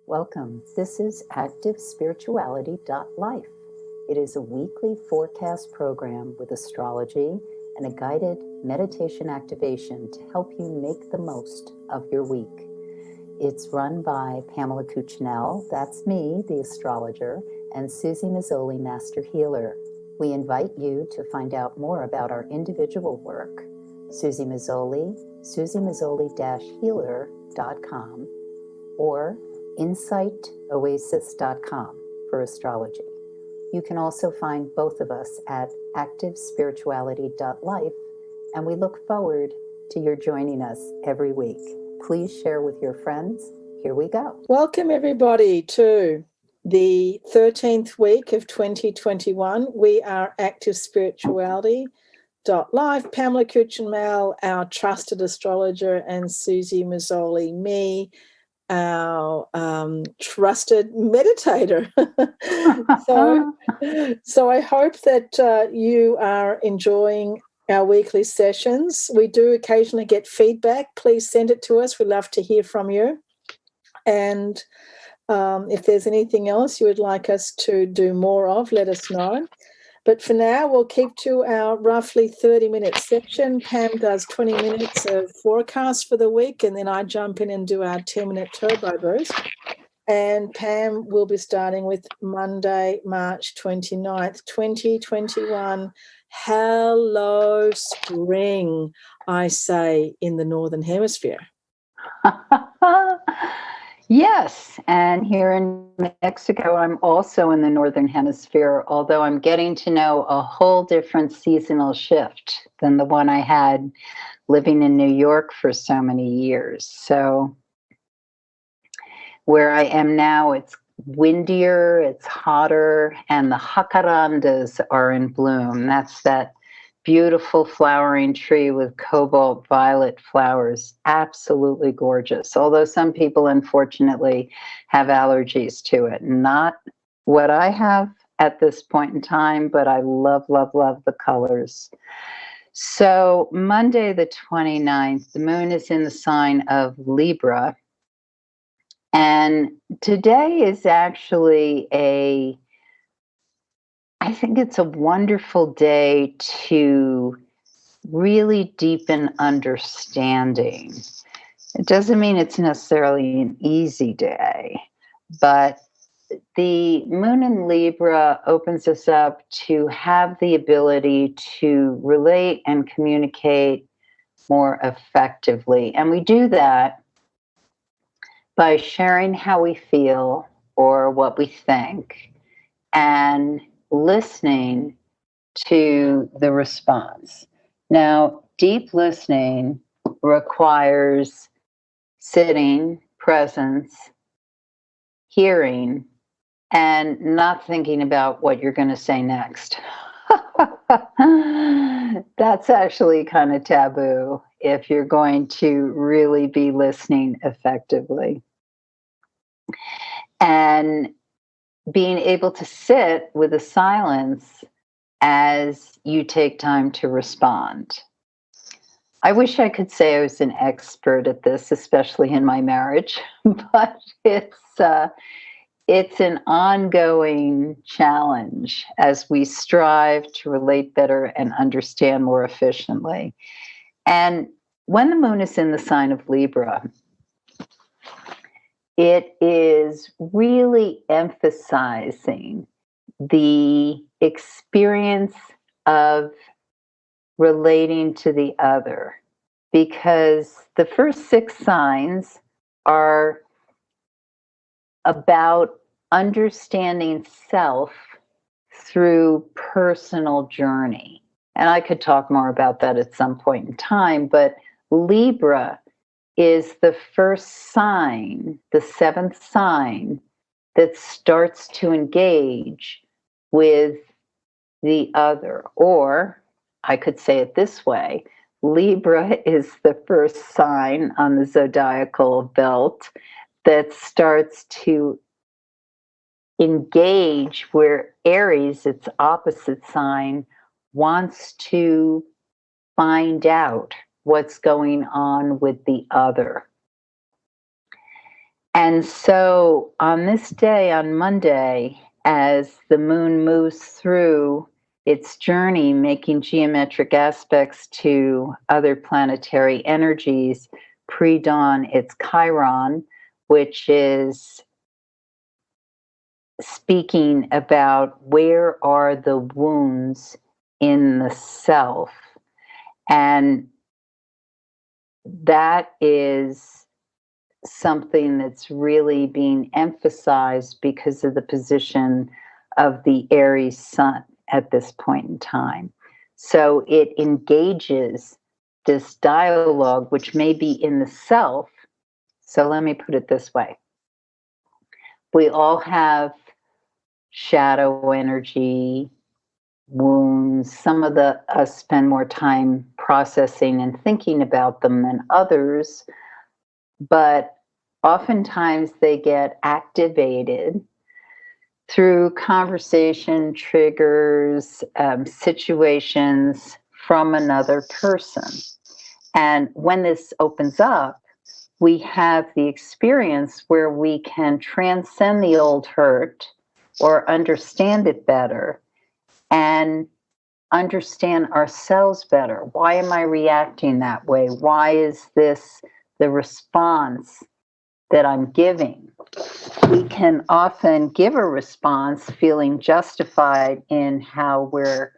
Welcome. This is ActiveSpirituality.life. It is a weekly forecast program with astrology and a guided meditation activation to help you make the most of your week. It's run by Pamela Cucinell, that's me, the astrologer, and Suzy Meszoly, Master Healer. We invite you to find out more about our individual work. Suzy Meszoly, SuzyMeszoly-healer.com, or insightoasis.com for astrology. You can also find both of us at activespirituality.life, and we look forward to your joining us every week. Please share with your friends. Here we go. Welcome, everybody, to the 13th week of 2021. We are activespirituality.life. Pamela Cucinell, our trusted astrologer, and Suzy Meszoly, me, our trusted meditator. So I hope that you are enjoying our weekly sessions. We do occasionally get feedback. Please send it to us. We'd love to hear from you. And if there's anything else you would like us to do more of, let us know. But for now, we'll keep to our roughly 30-minute section. Pam does 20 minutes of forecast for the week, and then I jump in and do our 10-minute turbo boost. And Pam will be starting with Monday, March 29th, 2021. Hello, spring, I say, in the Northern Hemisphere. Yes, and here in Mexico, I'm also in the Northern Hemisphere, although I'm getting to know a whole different seasonal shift than the one I had living in New York for so many years. So where I am now, it's windier, it's hotter, and the jacarandas are in bloom. That's that beautiful flowering tree with cobalt violet flowers. Absolutely gorgeous. Although some people, unfortunately, have allergies to it. Not what I have at this point in time, but I love, love, love the colors. So Monday the 29th, the moon is in the sign of Libra. And today is actually I think it's a wonderful day to really deepen understanding. It doesn't mean it's necessarily an easy day, but the moon in Libra opens us up to have the ability to relate and communicate more effectively. And we do that by sharing how we feel or what we think and listening to the response. Now, deep listening requires sitting, presence, hearing, and not thinking about what you're going to say next. That's actually kind of taboo if you're going to really be listening effectively. And being able to sit with a silence as you take time to respond. I wish I could say I was an expert at this, especially in my marriage, but it's an ongoing challenge as we strive to relate better and understand more efficiently. And when the moon is in the sign of Libra, it is really emphasizing the experience of relating to the other, because the first 6 signs are about understanding self through personal journey. And I could talk more about that at some point in time, but Libra is the first sign, the 7th sign, that starts to engage with the other. Or I could say it this way: Libra is the first sign on the zodiacal belt that starts to engage where Aries, its opposite sign, wants to find out what's going on with the other. And so on this day, on Monday, as the moon moves through its journey, making geometric aspects to other planetary energies, pre-dawn, it's Chiron, which is speaking about where are the wounds in the self. And that is something that's really being emphasized because of the position of the Aries sun at this point in time. So it engages this dialogue, which may be in the self. So let me put it this way. We all have shadow energy, wounds. Some of us spend more time processing and thinking about them than others, but oftentimes they get activated through conversation, triggers, situations from another person. And when this opens up, we have the experience where we can transcend the old hurt or understand it better and understand ourselves better. Why am I reacting that way? Why is this the response that I'm giving? We can often give a response feeling justified in how we're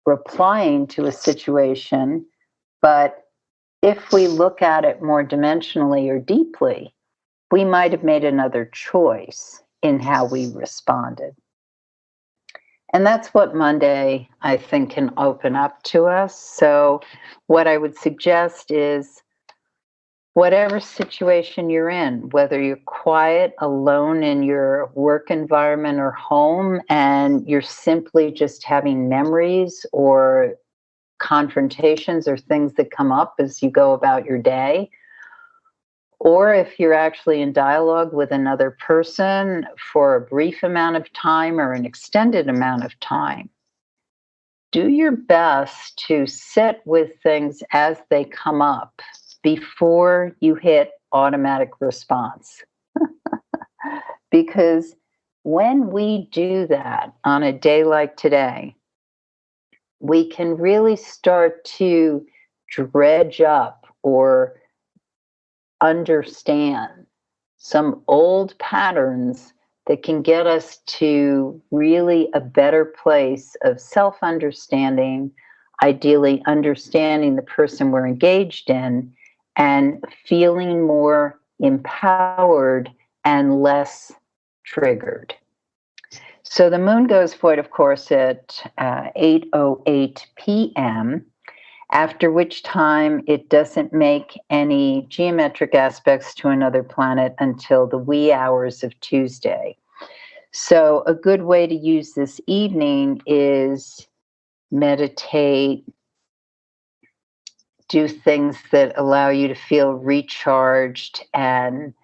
replying to a situation, but if we look at it more dimensionally or deeply, we might have made another choice in how we responded. And that's what Monday, I think, can open up to us. So what I would suggest is whatever situation you're in, whether you're quiet, alone in your work environment or home, and you're simply just having memories or confrontations or things that come up as you go about your day, or if you're actually in dialogue with another person for a brief amount of time or an extended amount of time, do your best to sit with things as they come up before you hit automatic response. Because when we do that on a day like today, we can really start to dredge up or understand some old patterns that can get us to really a better place of self-understanding, ideally understanding the person we're engaged in, and feeling more empowered and less triggered. So the moon goes void, of course, at 8:08 p.m., after which time it doesn't make any geometric aspects to another planet until the wee hours of Tuesday. So a good way to use this evening is meditate, do things that allow you to feel recharged and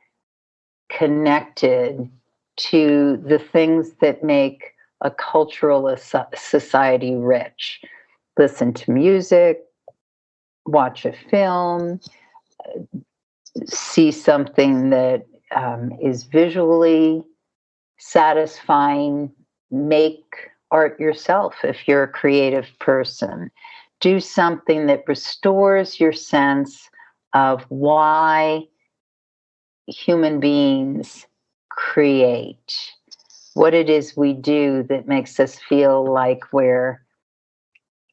connected to the things that make a cultural society rich. Listen to music, watch a film, see something that is visually satisfying, make art yourself if you're a creative person. Do something that restores your sense of why human beings create, what it is we do that makes us feel like we're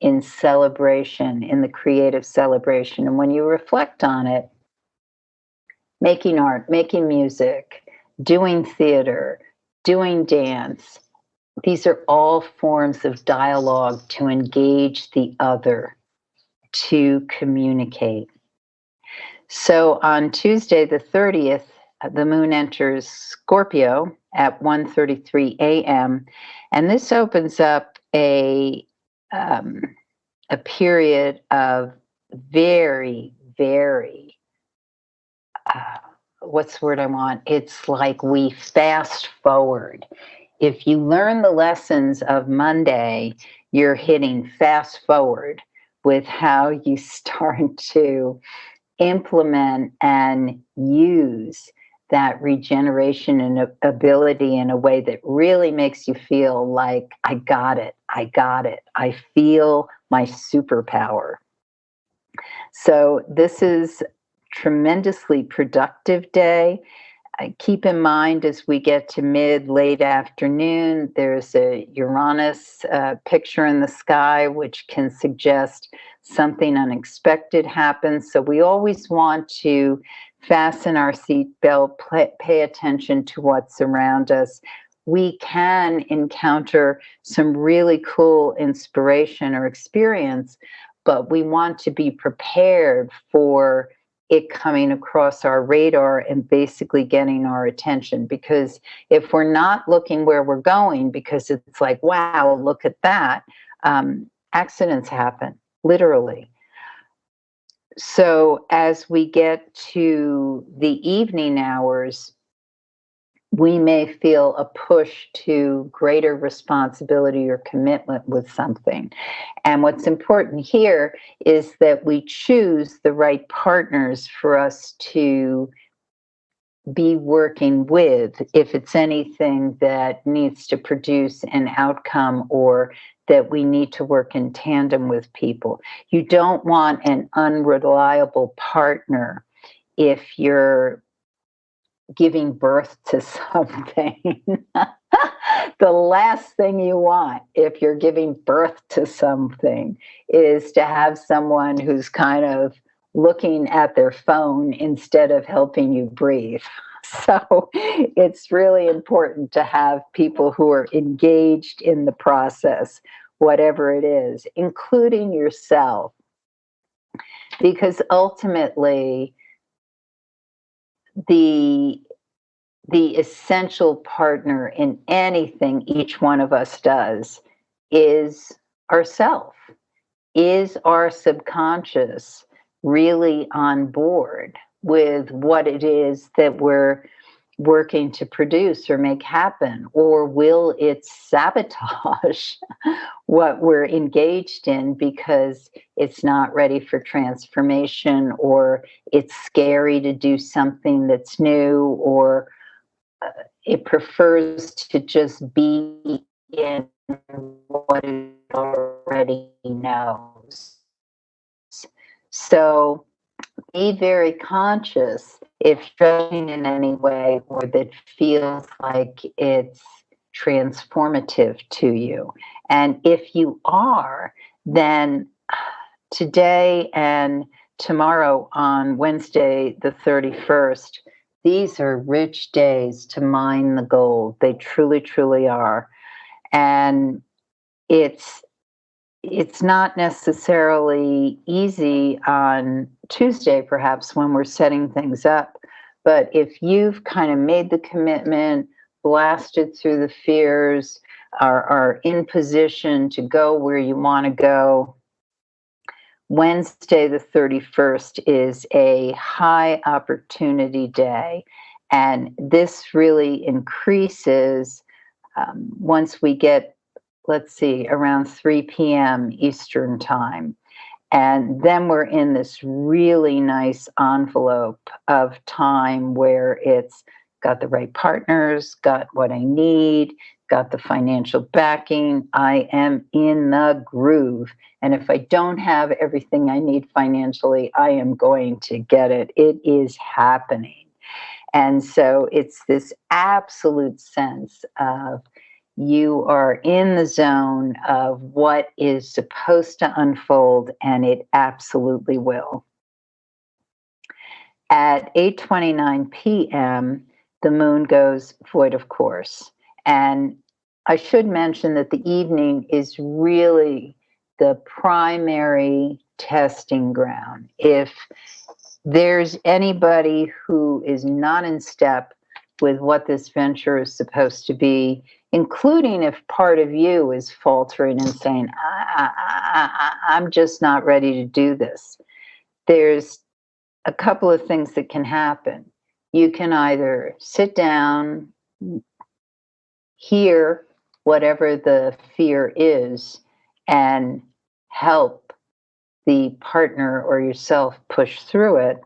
in celebration, in the creative celebration. And when you reflect on it, making art, making music, doing theater, doing dance, these are all forms of dialogue to engage the other, to communicate. So on Tuesday, the 30th, the moon enters Scorpio at 1:33 a.m. And this opens up a period of very, very, what's the word I want? It's like we fast forward. If you learn the lessons of Monday, you're hitting fast forward with how you start to implement and use that regeneration and ability in a way that really makes you feel like, I got it, I got it. I feel my superpower. So this is tremendously productive day. Keep in mind as we get to late afternoon, there's a Uranus picture in the sky, which can suggest something unexpected happens. So we always want to fasten our seatbelt, pay attention to what's around us. We can encounter some really cool inspiration or experience, but we want to be prepared for it coming across our radar and basically getting our attention. Because if we're not looking where we're going, because it's like, wow, look at that, accidents happen, literally. So as we get to the evening hours, we may feel a push to greater responsibility or commitment with something. And what's important here is that we choose the right partners for us to be working with if it's anything that needs to produce an outcome or that we need to work in tandem with people. You don't want an unreliable partner if you're giving birth to something. The last thing you want if you're giving birth to something is to have someone who's kind of looking at their phone instead of helping you breathe. So it's really important to have people who are engaged in the process, whatever it is, including yourself. Because ultimately, the essential partner in anything each one of us does is ourself. Is our subconscious really on board with what it is that we're working to produce or make happen? Or will it sabotage what we're engaged in because it's not ready for transformation, or it's scary to do something that's new, or it prefers to just be in what it already knows. So be very conscious if judging in any way or that feels like it's transformative to you. And if you are, then today and tomorrow on Wednesday, the 31st, these are rich days to mine the gold. They truly, truly are. And it's not necessarily easy on Tuesday, perhaps, when we're setting things up. But if you've kind of made the commitment, blasted through the fears, are in position to go where you want to go, Wednesday, the 31st, is a high opportunity day. And this really increases once we get, let's see, around 3 p.m. Eastern time. And then we're in this really nice envelope of time where it's got the right partners, got what I need, got the financial backing. I am in the groove. And if I don't have everything I need financially, I am going to get it. It is happening. And so it's this absolute sense of you are in the zone of what is supposed to unfold, and it absolutely will. At 8:29 p.m., the moon goes void of course. And I should mention that the evening is really the primary testing ground. If there's anybody who is not in step with what this venture is supposed to be, including if part of you is faltering and saying, I'm just not ready to do this, there's a couple of things that can happen. You can either sit down, hear whatever the fear is, and help the partner or yourself push through it.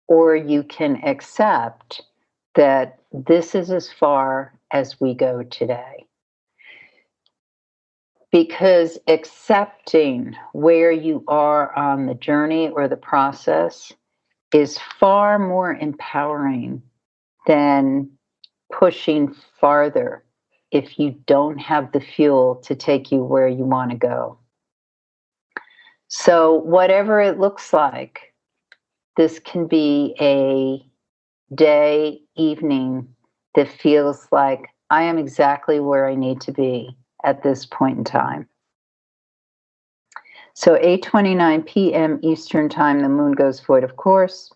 or you can accept that this is as far as we go today. Because accepting where you are on the journey or the process is far more empowering than pushing farther if you don't have the fuel to take you where you want to go. So whatever it looks like, this can be a day, evening that feels like I am exactly where I need to be at this point in time. So 8:29 p.m. Eastern Time, the moon goes void, of course,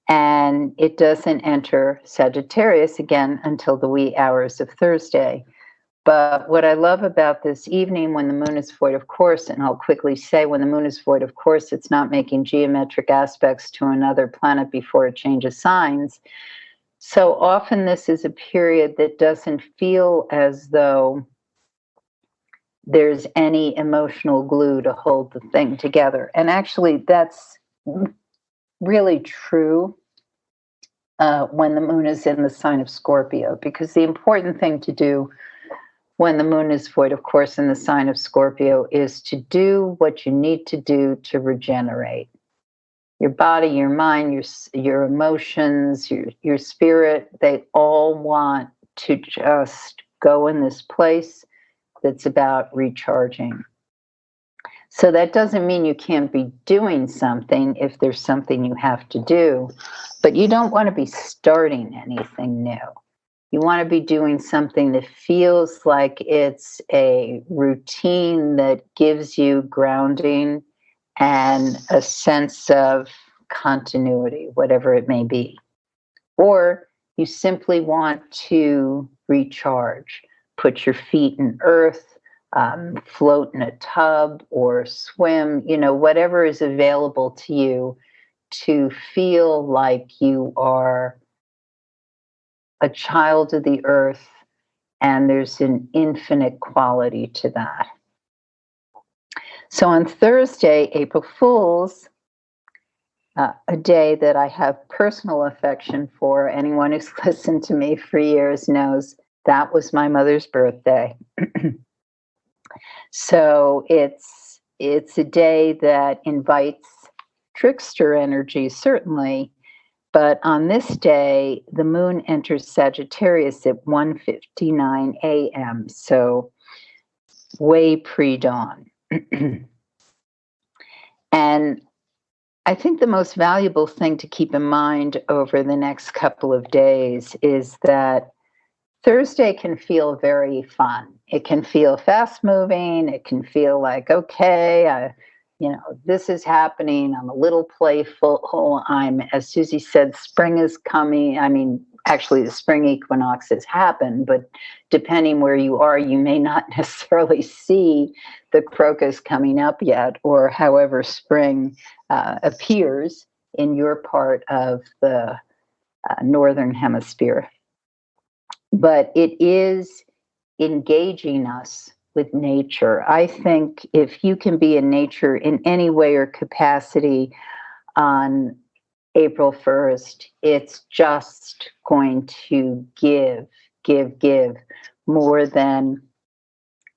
and it doesn't enter Sagittarius again until the wee hours of Thursday. But what I love about this evening when the moon is void, of course, and I'll quickly say when the moon is void, of course, it's not making geometric aspects to another planet before it changes signs. So often this is a period that doesn't feel as though there's any emotional glue to hold the thing together. And actually, that's really true when the moon is in the sign of Scorpio, because the important thing to do when the moon is void, of course, in the sign of Scorpio, is to do what you need to do to regenerate. Your body, your mind, your emotions, your spirit, they all want to just go in this place that's about recharging. So that doesn't mean you can't be doing something if there's something you have to do, but you don't want to be starting anything new. You want to be doing something that feels like it's a routine that gives you grounding and a sense of continuity, whatever it may be. Or you simply want to recharge, put your feet in earth, float in a tub or swim, whatever is available to you to feel like you are a child of the earth, and there's an infinite quality to that. So on Thursday, April Fool's, a day that I have personal affection for, anyone who's listened to me for years knows that was my mother's birthday. So it's a day that invites trickster energy, certainly. But on this day, the moon enters Sagittarius at 1:59 a.m., so way pre-dawn. And I think the most valuable thing to keep in mind over the next couple of days is that Thursday can feel very fun. It can feel fast moving. It can feel like, okay, this is happening. I'm a little playful. As Suzy said, spring is coming. I mean, actually the spring equinox has happened, but depending where you are, you may not necessarily see the crocus coming up yet, or however spring appears in your part of the northern hemisphere. But it is engaging us with nature. I think if you can be in nature in any way or capacity on April 1st, it's just going to give more than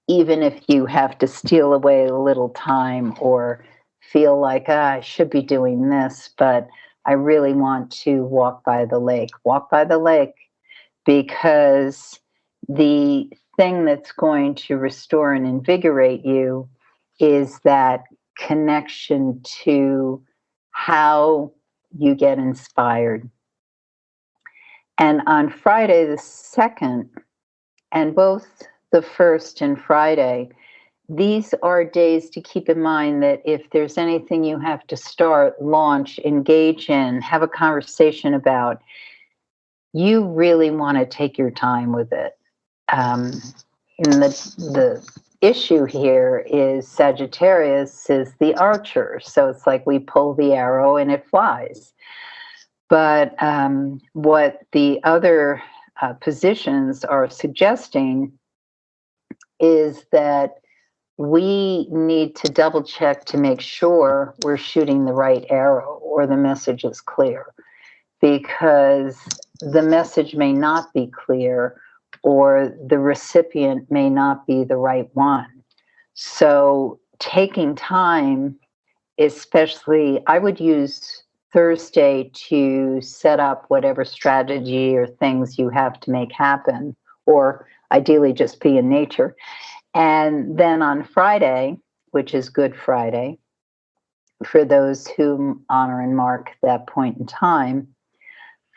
even if you have to steal away a little time or feel like, I should be doing this, but I really want to walk by the lake. Walk by the lake, because the thing that's going to restore and invigorate you is that connection to how you get inspired. And on Friday the 2nd, and both the 1st and Friday, these are days to keep in mind that if there's anything you have to start, launch, engage in, have a conversation about, you really want to take your time with it. And the issue here is Sagittarius is the archer. So it's like we pull the arrow and it flies. But what the other positions are suggesting is that we need to double check to make sure we're shooting the right arrow or the message is clear, because the message may not be clear or the recipient may not be the right one. So taking time, especially, I would use Thursday to set up whatever strategy or things you have to make happen, or ideally just be in nature. And then on Friday, which is Good Friday, for those who honor and mark that point in time,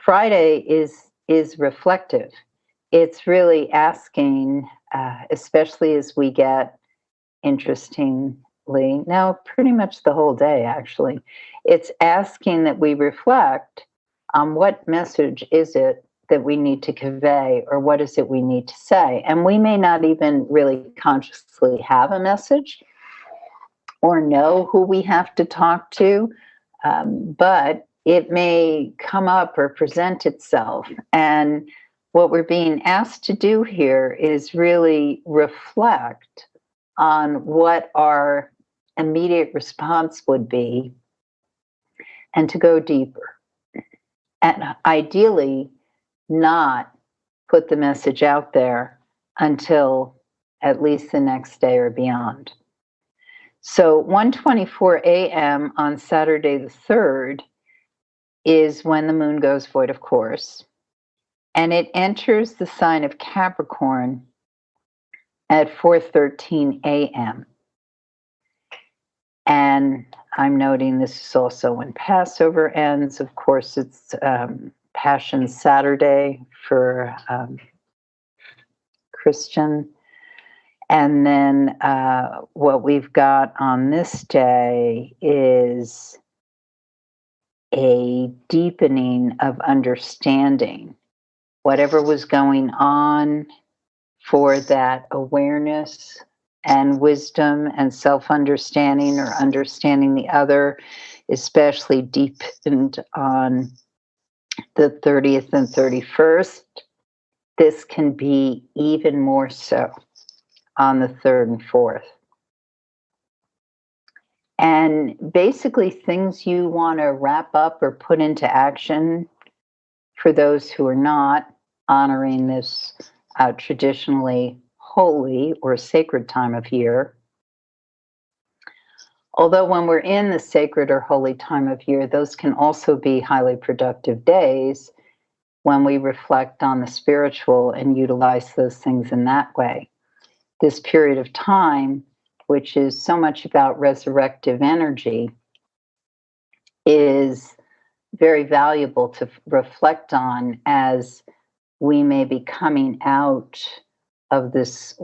Friday is reflective. It's really asking, especially as we get, interestingly, now pretty much the whole day actually, it's asking that we reflect on what message is it that we need to convey, or what is it we need to say. And we may not even really consciously have a message or know who we have to talk to, but it may come up or present itself. And what we're being asked to do here is really reflect on what our immediate response would be and to go deeper. And ideally, not put the message out there until at least the next day or beyond. So 1:24 a.m. on Saturday the 3rd is when the moon goes void, of course, and it enters the sign of Capricorn at 4:13 a.m. And I'm noting this is also when Passover ends. Of course, it's Passion Saturday for Christian. And then what we've got on this day is a deepening of understanding. Whatever was going on, for that awareness and wisdom and self-understanding, or understanding the other, especially deepened on the 30th and 31st. This can be even more so on the 3rd and 4th. And basically things you want to wrap up or put into action for those who are not honoring this traditionally holy or sacred time of year. Although when we're in the sacred or holy time of year, those can also be highly productive days when we reflect on the spiritual and utilize those things in that way. This period of time, which is so much about resurrective energy, is very valuable to reflect on as we may be coming out of this,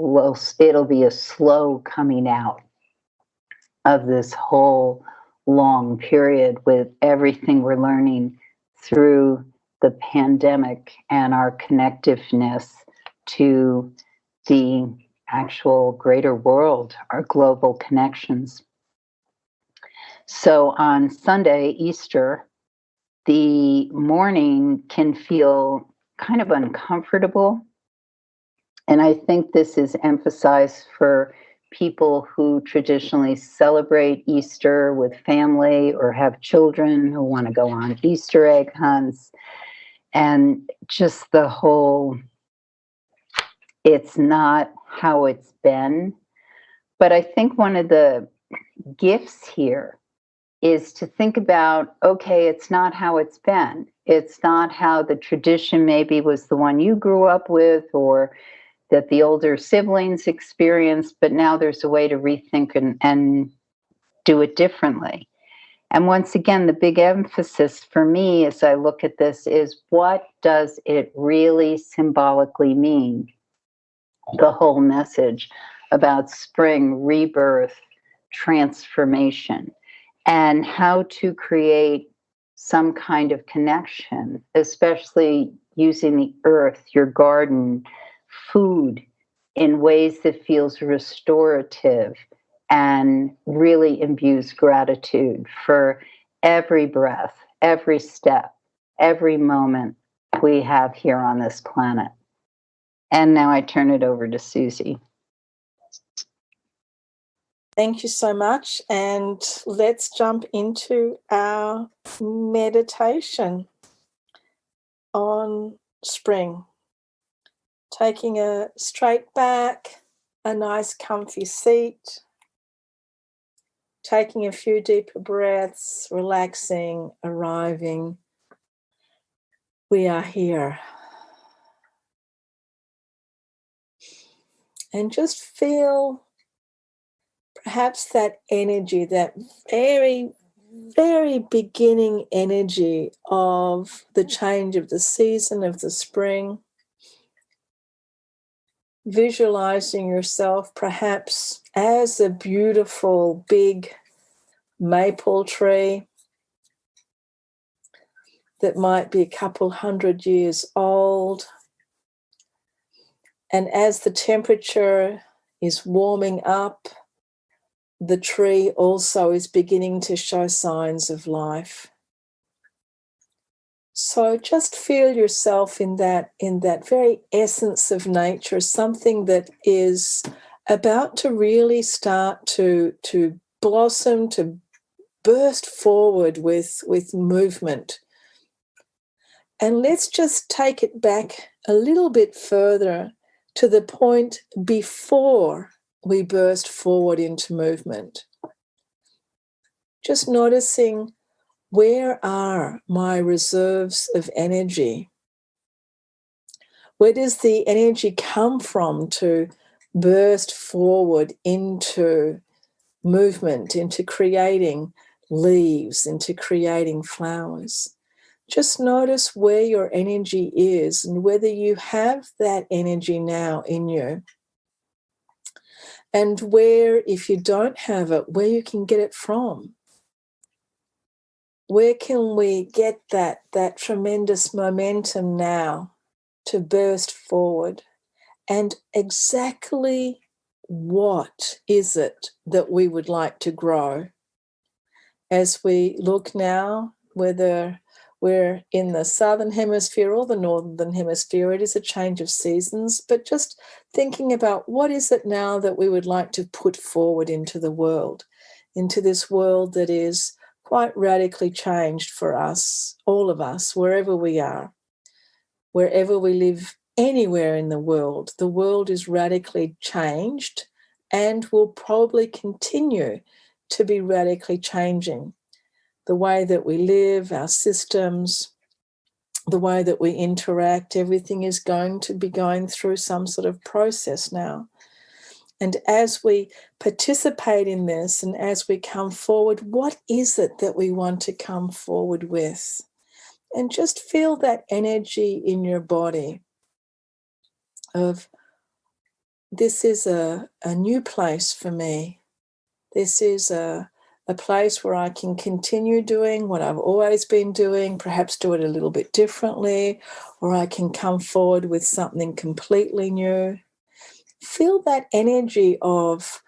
it'll be a slow coming out of this whole long period with everything we're learning through the pandemic and our connectiveness to the actual greater world, our global connections. So on Sunday, Easter, the morning can feel kind of uncomfortable. And I think this is emphasized for people who traditionally celebrate Easter with family or have children who want to go on Easter egg hunts. And just the whole, it's not how it's been. But I think one of the gifts here is to think about, okay, it's not how it's been. It's not how the tradition maybe was the one you grew up with, or that the older siblings experienced, but now there's a way to rethink and do it differently. And once again, the big emphasis for me as I look at this is, what does it really symbolically mean? The whole message about spring, rebirth, transformation, and how to create some kind of connection, especially using the earth, your garden, food, in ways that feels restorative and really imbues gratitude for every breath, every step, every moment we have here on this planet. And now I turn it over to Suzy. Thank you so much. And let's jump into our meditation on spring. Taking a straight back, a nice comfy seat, taking a few deeper breaths, relaxing, arriving. We are here. And just feel perhaps that energy, that very, very beginning energy of the change of the season of the spring. Visualizing yourself perhaps as a beautiful big maple tree that might be a couple 100 years old. And as the temperature is warming up, the tree also is beginning to show signs of life. So just feel yourself in that very essence of nature, something that is about to really start to blossom, to burst forward with movement. And let's just take it back a little bit further to the point before we burst forward into movement. Just noticing, where are my reserves of energy? Where does the energy come from to burst forward into movement, into creating leaves, into creating flowers? Just notice where your energy is and whether you have that energy now in you. And where, if you don't have it, where you can get it from. Where can we get that tremendous momentum now to burst forward? And exactly what is it that we would like to grow? As we look now, whether we're in the southern hemisphere or the northern hemisphere, it is a change of seasons, but just thinking about what is it now that we would like to put forward into the world, into this world that is quite radically changed for us, all of us, wherever we are, wherever we live, anywhere in the world is radically changed and will probably continue to be radically changing. The way that we live, our systems, the way that we interact, everything is going to be going through some sort of process now. And as we participate in this and as we come forward, what is it that we want to come forward with? And just feel that energy in your body of, this is a new place for me. This is a place where I can continue doing what I've always been doing, perhaps do it a little bit differently, or I can come forward with something completely new. Feel that energy of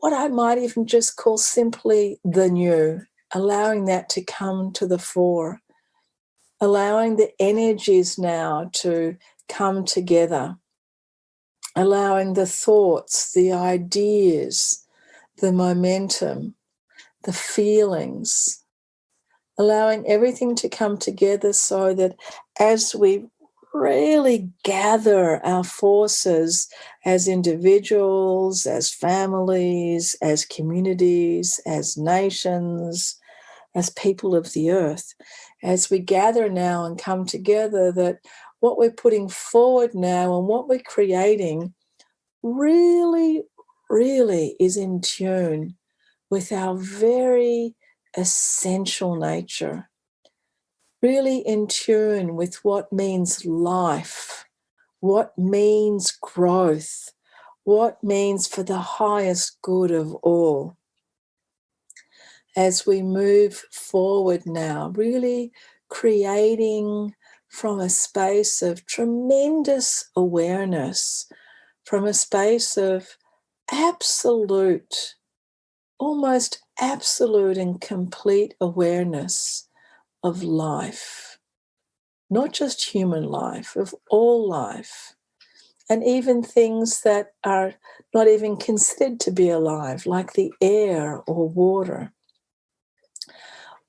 what I might even just call simply the new, allowing that to come to the fore, allowing the energies now to come together, allowing the thoughts, the ideas, the momentum, the feelings, allowing everything to come together so that as we really gather our forces as individuals, as families, as communities, as nations, as people of the earth, as we gather now and come together, that what we're putting forward now and what we're creating really, really is in tune with our very essential nature, really in tune with what means life, what means growth, what means for the highest good of all. As we move forward now, really creating from a space of tremendous awareness, from a space of absolute, almost absolute and complete awareness of life, not just human life, of all life, and even things that are not even considered to be alive, like the air or water.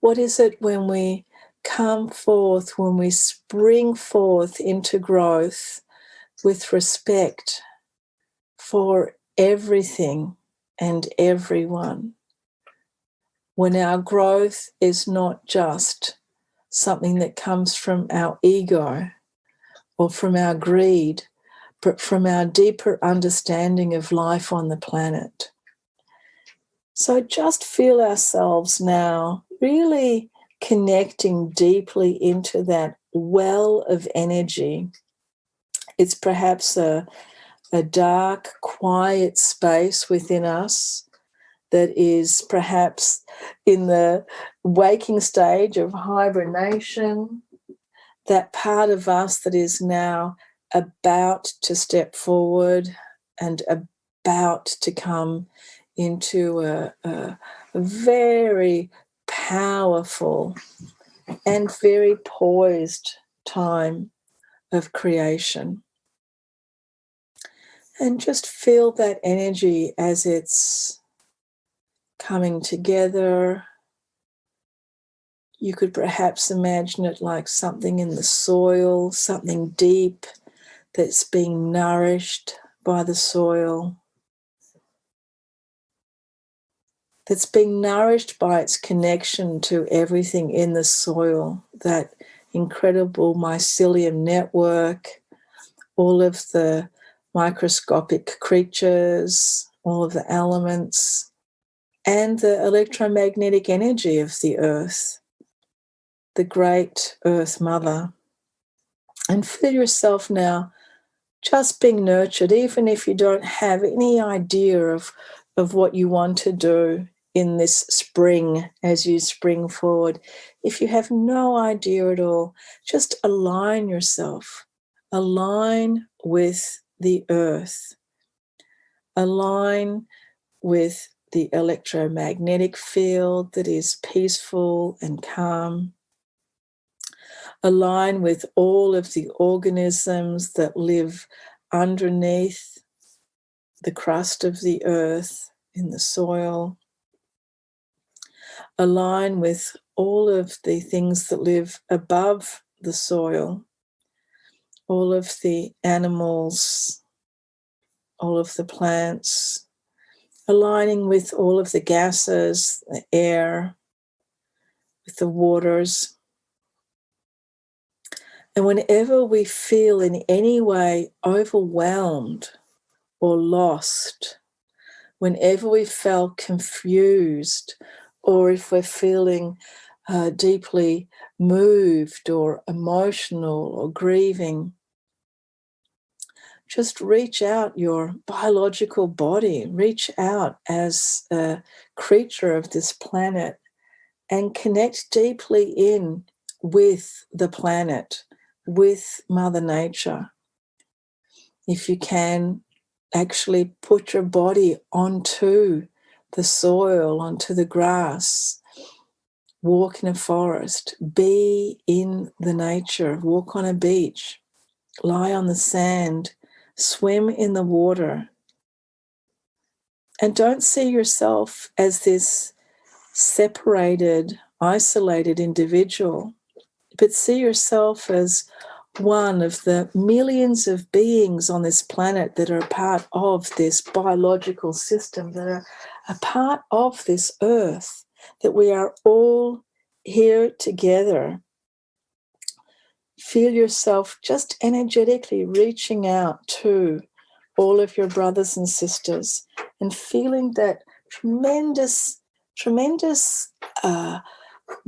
What is it when we come forth, when we spring forth into growth with respect for everything and everyone? When our growth is not just something that comes from our ego or from our greed, but from our deeper understanding of life on the planet. So just feel ourselves now really connecting deeply into that well of energy. It's perhaps a dark, quiet space within us that is perhaps in the waking stage of hibernation, that part of us that is now about to step forward and about to come into a very powerful and very poised time of creation. And just feel that energy as it's coming together. You could perhaps imagine it like something in the soil, something deep that's being nourished by the soil, that's being nourished by its connection to everything in the soil, that incredible mycelium network, all of the microscopic creatures, all of the elements, and the electromagnetic energy of the earth, the great Earth Mother. And feel yourself now just being nurtured, even if you don't have any idea of what you want to do in this spring as you spring forward. If you have no idea at all, just align yourself. Align with the earth. Align with the electromagnetic field that is peaceful and calm. Align with all of the organisms that live underneath the crust of the earth, in the soil. Align with all of the things that live above the soil, all of the animals, all of the plants, aligning with all of the gases, the air, with the waters. And whenever we feel in any way overwhelmed or lost, whenever we felt confused, or if we're feeling deeply moved or emotional or grieving, just reach out your biological body, reach out as a creature of this planet and connect deeply in with the planet, with Mother Nature. If you can, actually put your body onto the soil, onto the grass, walk in a forest, be in the nature, walk on a beach, lie on the sand, swim in the water. And don't see yourself as this separated, isolated individual, but see yourself as one of the millions of beings on this planet that are part of this biological system, that are a part of this earth, that we are all here together. Feel yourself just energetically reaching out to all of your brothers and sisters and feeling that tremendous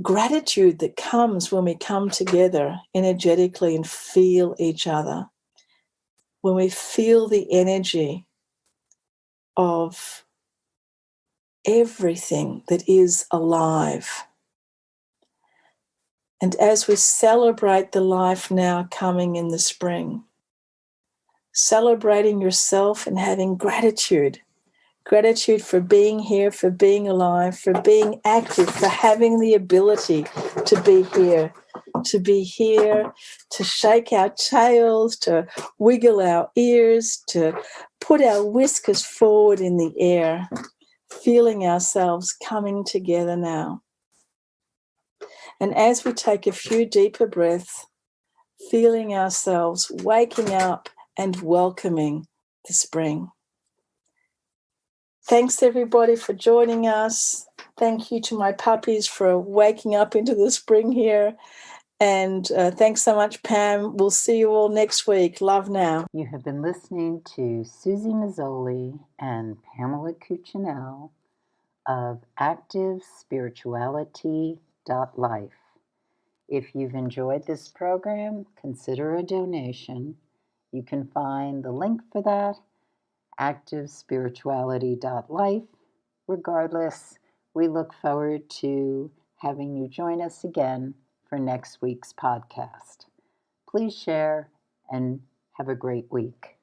gratitude that comes when we come together energetically and feel each other, when we feel the energy of everything that is alive. And as we celebrate the life now coming in the spring, celebrating yourself and having gratitude for being here, for being alive, for being active, for having the ability to be here, to be here, to shake our tails, to wiggle our ears, to put our whiskers forward in the air, feeling ourselves coming together now. And as we take a few deeper breaths, feeling ourselves waking up and welcoming the spring. Thanks, everybody, for joining us. Thank you to my puppies for waking up into the spring here. And thanks so much, Pam. We'll see you all next week. Love now. You have been listening to Suzy Meszoly and Pamela Cucinell of ActiveSpirituality.life. If you've enjoyed this program, consider a donation. You can find the link for that, ActiveSpirituality.life. Regardless, we look forward to having you join us again for next week's podcast. Please share and have a great week.